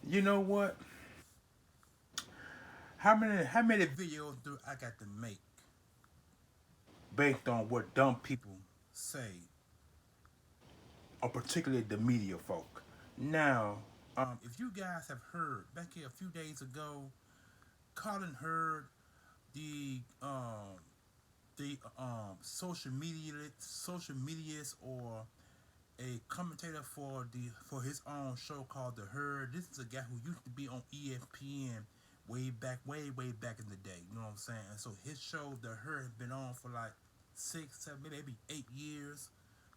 You know what? How many videos do I got to make based on what dumb people say, or particularly the media folk? Now, if you guys have heard back here a few days ago, Colin Herd, the social medias or a commentator for his own show called The Herd. This is a guy who used to be on ESPN way back in the day. You know what I'm saying? And so his show, The Herd, has been on for like 6, 7, maybe 8 years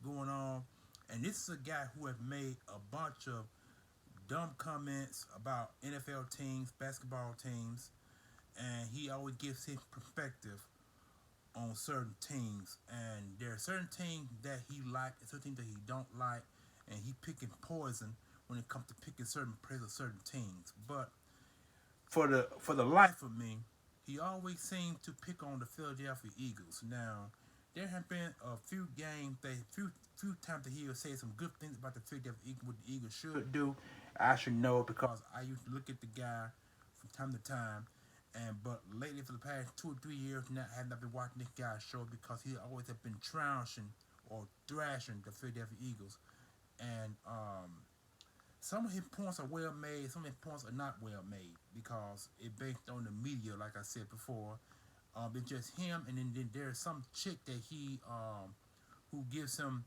going on. And this is a guy who has made a bunch of dumb comments about NFL teams, basketball teams, and he always gives his perspective on certain teams, and there are certain teams that he like and certain teams that he don't like, and he picking poison when it comes to picking certain players of certain teams. But for the life of me, he always seems to pick on the Philadelphia Eagles. Now, there have been a few games that few times that he will say some good things about the Philadelphia Eagles, what the Eagles should do. I should know because I used to look at the guy from time to time. But lately, for the past 2 or 3 years now, I have not been watching this guy's show because he always have been trouncing or thrashing the Philadelphia Eagles. And some of his points are well made, some of his points are not well made because it based on the media, like I said before. It's just him, and then there's some chick that he who gives him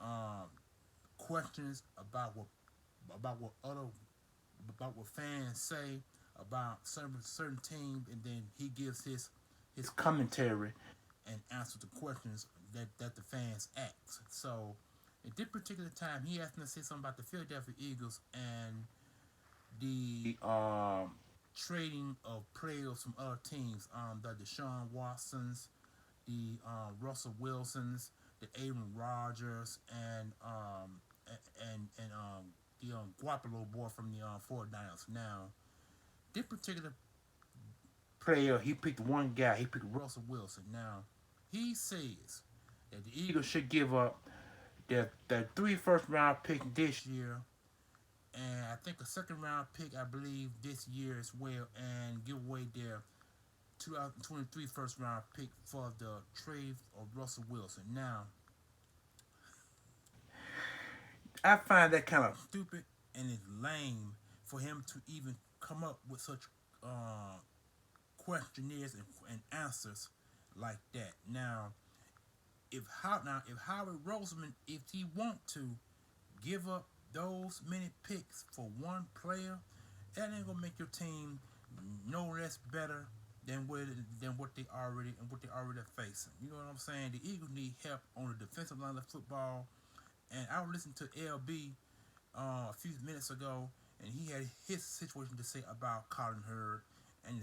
um, questions about what fans say about certain teams, and then he gives his commentary and answers the questions that the fans ask. So at this particular time, he asked me to say something about the Philadelphia Eagles and the trading of players from other teams. The Deshaun Watsons, the Russell Wilsons, the Aaron Rodgers, and the Guapolo boy from the 49ers. Now, this particular player, he picked one guy. He picked Russell Wilson. Now, he says that the Eagles should give up their 3 first round picks this year, and I think a second round pick, I believe, this year as well, and give away their 2023 first round pick for the trade of Russell Wilson. Now, I find that kind of stupid and it's lame for him to even come up with such uh, questionnaires and answers like that. If Howard Roseman, if he want to give up those many picks for one player, that ain't gonna make your team no less better than what they already are facing. You know what I'm saying? The Eagles need help on the defensive line of football. And I was listening to LB a few minutes ago, and he had his situation to say about Colin Herd and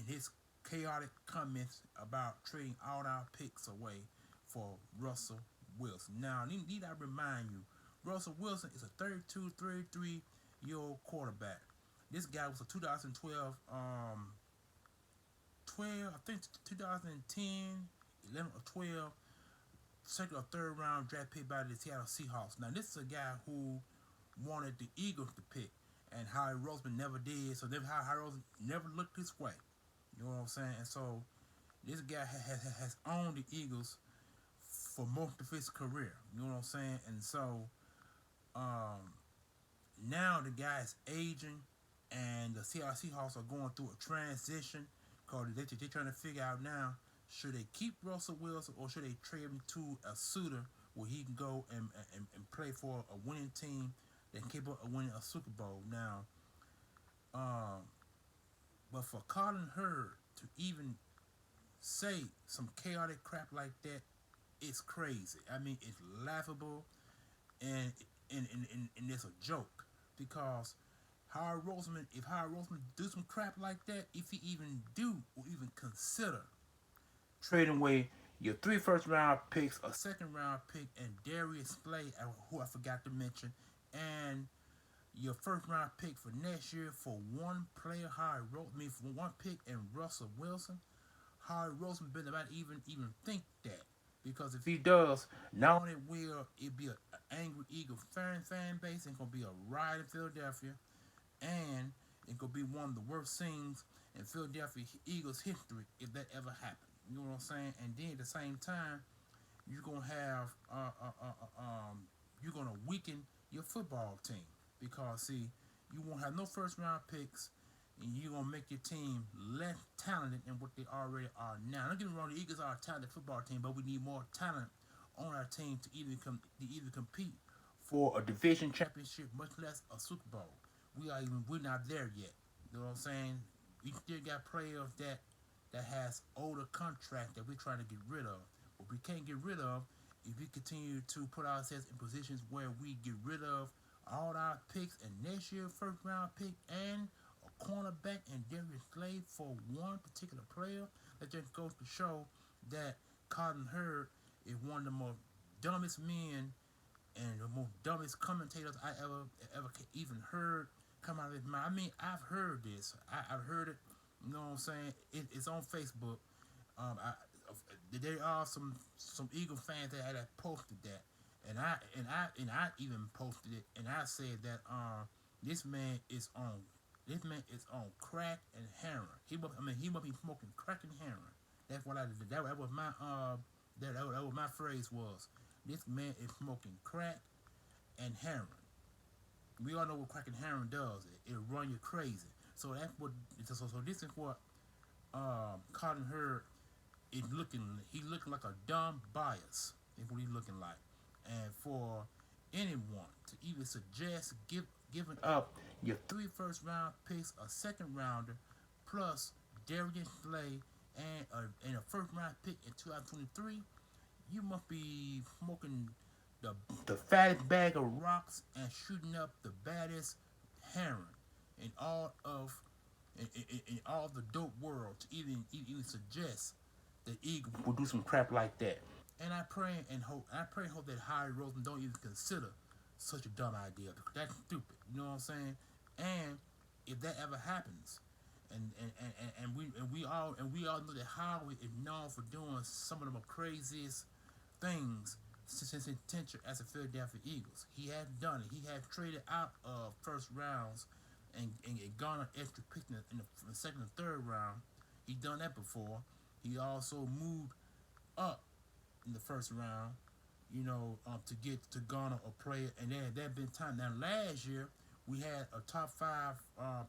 his chaotic comments about trading all our picks away for Russell Wilson. Now, need I remind you, Russell Wilson is a 32, 33-year-old quarterback. This guy was a 2012, 12, I think 2010, 11 or 12, second or third round draft pick by the Seattle Seahawks. Now, this is a guy who wanted the Eagles to pick, and Howard Roseman never did. So Howard Roseman never looked this way. You know what I'm saying? And so this guy has owned the Eagles for most of his career. You know what I'm saying? And so um, now the guy is aging, and the Seattle Seahawks are going through a transition because they're trying to figure out now, should they keep Russell Wilson or should they trade him to a suitor where he can go and play for a winning team that can capable of winning a Super Bowl. Now, um, but for Colin Herd to even say some chaotic crap like that, it's crazy. I mean, it's laughable, and and it's a joke because if Howard Roseman do some crap like that, if he even do or even consider trading away your 3 first round picks, a second round pick, and Darius Slay, who I forgot to mention, and your first round pick for next year for one player, for one pick, and Russell Wilson. Howard Roseman better not even think that Because if he does, not only will it be an angry Eagle fan base, it's gonna be a riot in Philadelphia, and it could be one of the worst scenes in Philadelphia Eagles history if that ever happened. You know what I'm saying? And then at the same time, you're gonna have you're gonna weaken your football team because see, you won't have no first round picks, and you're gonna make your team less talented than what they already are now. Don't get me wrong, the Eagles are a talented football team, but we need more talent on our team to even compete for a division championship, much less a Super Bowl. We're not there yet. You know what I'm saying? We still got players that has older contract that we're trying to get rid of. What we can't get rid of if we continue to put ourselves in positions where we get rid of all our picks and next year first round pick and a cornerback and Darius Slade for one particular player. That just goes to show that Colin Herd is one of the most dumbest men and the most dumbest commentators I ever even heard come out of his mouth. I mean, I've heard this. I've heard it. You know what I'm saying? It's on Facebook. There are some Eagle fans that had posted that, and I even posted it, and I said that this man is on crack and heroin. He must be smoking crack and heroin. That's what I did. That was my that was my phrase was. This man is smoking crack and heroin. We all know what crack and heroin does. It'll run you crazy. So that's what. So this is what Colin Herd is looking. He looking like a dumb bias. Is what he's looking like. And for anyone to even suggest giving up your 3 first-round picks, a second rounder, plus Darius Slay and a first round pick in 2023, you must be smoking the fattest bag of rocks and shooting up the baddest heroin in all of in all the dope world to even suggest that Eagle will do some crap like that. And I hope that Harry Rosen don't even consider such a dumb idea because that's stupid. You know what I'm saying? And if that ever happens, and we all know that Howard is known for doing some of the craziest things since his intention as a Philadelphia Eagles. He has done it. He has traded out of first rounds and garnered extra picks in the second and third round. He done that before. He also moved up in the first round, to get to garner a player, and there been time. Now last year we had a top 5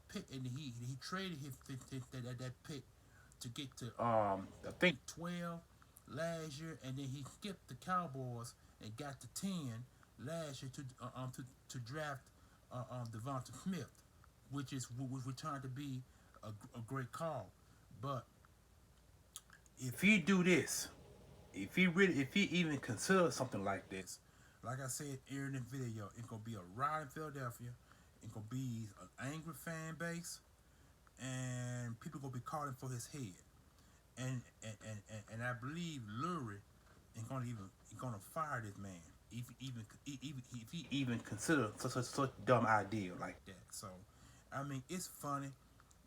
pick, and he traded that pick to get to I think 12 last year, and then he skipped the Cowboys and got to 10 last year to draft Devonta Smith, which turned to be a great call. But if he do this, if he even considers something like this, like I said earlier in the video, it's gonna be a riot in Philadelphia. It's gonna be an angry fan base, and people gonna be calling for his head. And I believe Lurie is gonna fire this man if he even consider such dumb idea like that. So, I mean, it's funny.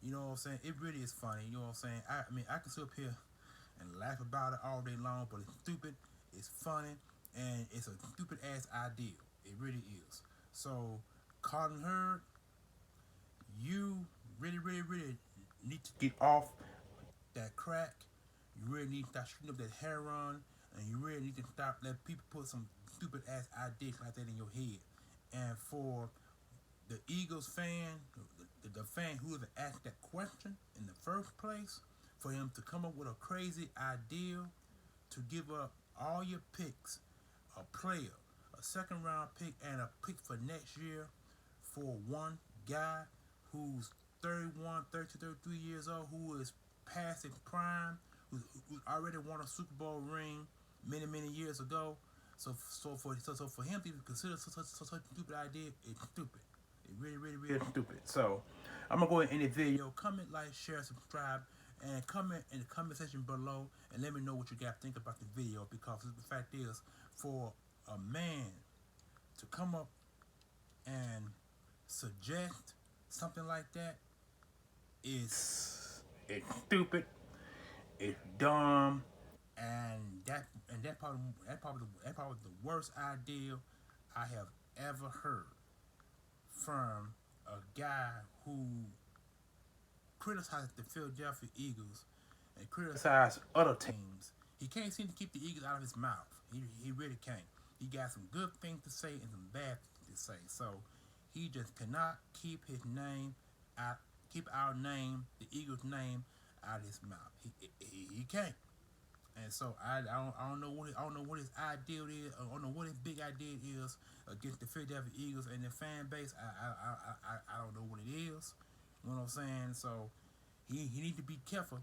You know what I'm saying? It really is funny. You know what I'm saying? I mean, I can sit up here and laugh about it all day long, but it's stupid, it's funny, and it's a stupid ass idea. It really is. So, Colin Herd, you really need to get off that crack. You really need to stop shooting up that heroin, and you really need to stop letting people put some stupid ass ideas like that in your head. And for the Eagles fan, the fan who ever asked that question in the first place, for him to come up with a crazy idea to give up all your picks, a player, a second round pick, and a pick for next year for one guy who's 31, 32, 33 years old, who is past his prime, who already won a Super Bowl ring many years ago. So for him to even consider such a stupid idea, it's stupid. It really stupid. So I'm gonna go ahead and end the video. Comment, like, share, subscribe, and comment in the comment section below and let me know what you guys think about the video, because the fact is, for a man to come up and suggest something like that it's stupid, it's dumb, And that probably the worst idea I have ever heard from a guy who criticized the Philadelphia Eagles and criticized other teams. He can't seem to keep the Eagles out of his mouth. He really can't. He got some good things to say and some bad things to say. So he just cannot keep his name out, keep our name, the Eagles' name, out of his mouth. He can't. And so I don't know what his ideal is. I don't know what his big idea is against the Philadelphia Eagles and their fan base. I don't know what it is. You know what I'm saying? So he need to be careful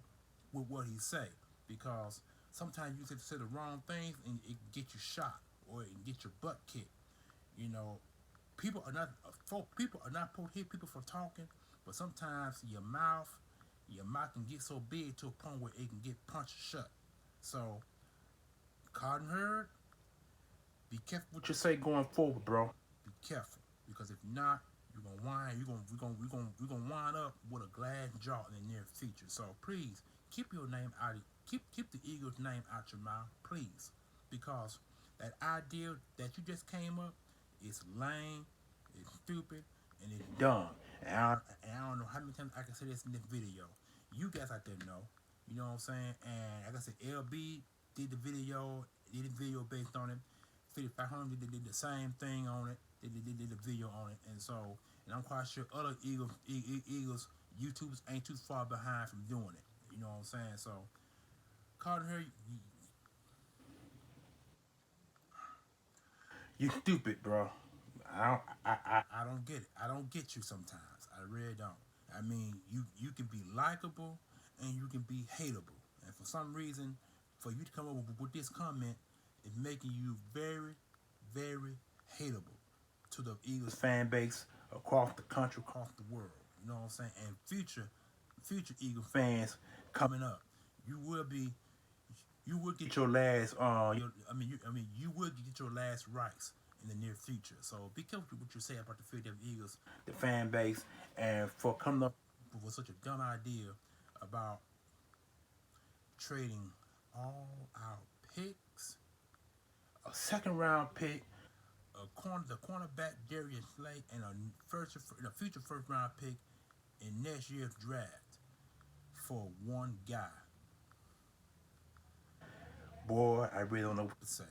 with what he say, because sometimes you can say the wrong things and it can get you shot or it can get your butt kicked. You know, people are not supposed to hit people for talking, but sometimes your mouth can get so big to a point where it can get punched shut. So, Colin Herd, be careful what you say going forward, bro. Be careful, because if not, you're gonna wind we're gonna wind up with a glass jaw in the near future. So please keep your name out of keep the Eagles' name out your mouth, please, because that idea that you just came up is lame, it's stupid, and it's dumb. And I don't know how many times I can say this in this video. You guys out there know. You know what I'm saying? And like I said, LB did the video based on it. 5500 did the same thing on it. They did a video on it. And I'm quite sure other Eagles YouTubers ain't too far behind from doing it. You know what I'm saying? So, Carter here, you stupid, bro. I don't get it. I don't get you sometimes. I really don't. I mean, you can be likable and you can be hateable. And for some reason, for you to come up with this comment is making you very, very hateable to the Eagles fan base across the country, across the world. You know what I'm saying? And future Eagle fans coming up, you will be, you will get your last. You will get your last rights in the near future. So be careful what you say about the Philadelphia Eagles, the fan base, and for coming up with such a dumb idea about trading all our picks, a second round pick, the cornerback Darius Slay, and a future first round pick in next year's draft for one guy. Boy, I really don't know what to say.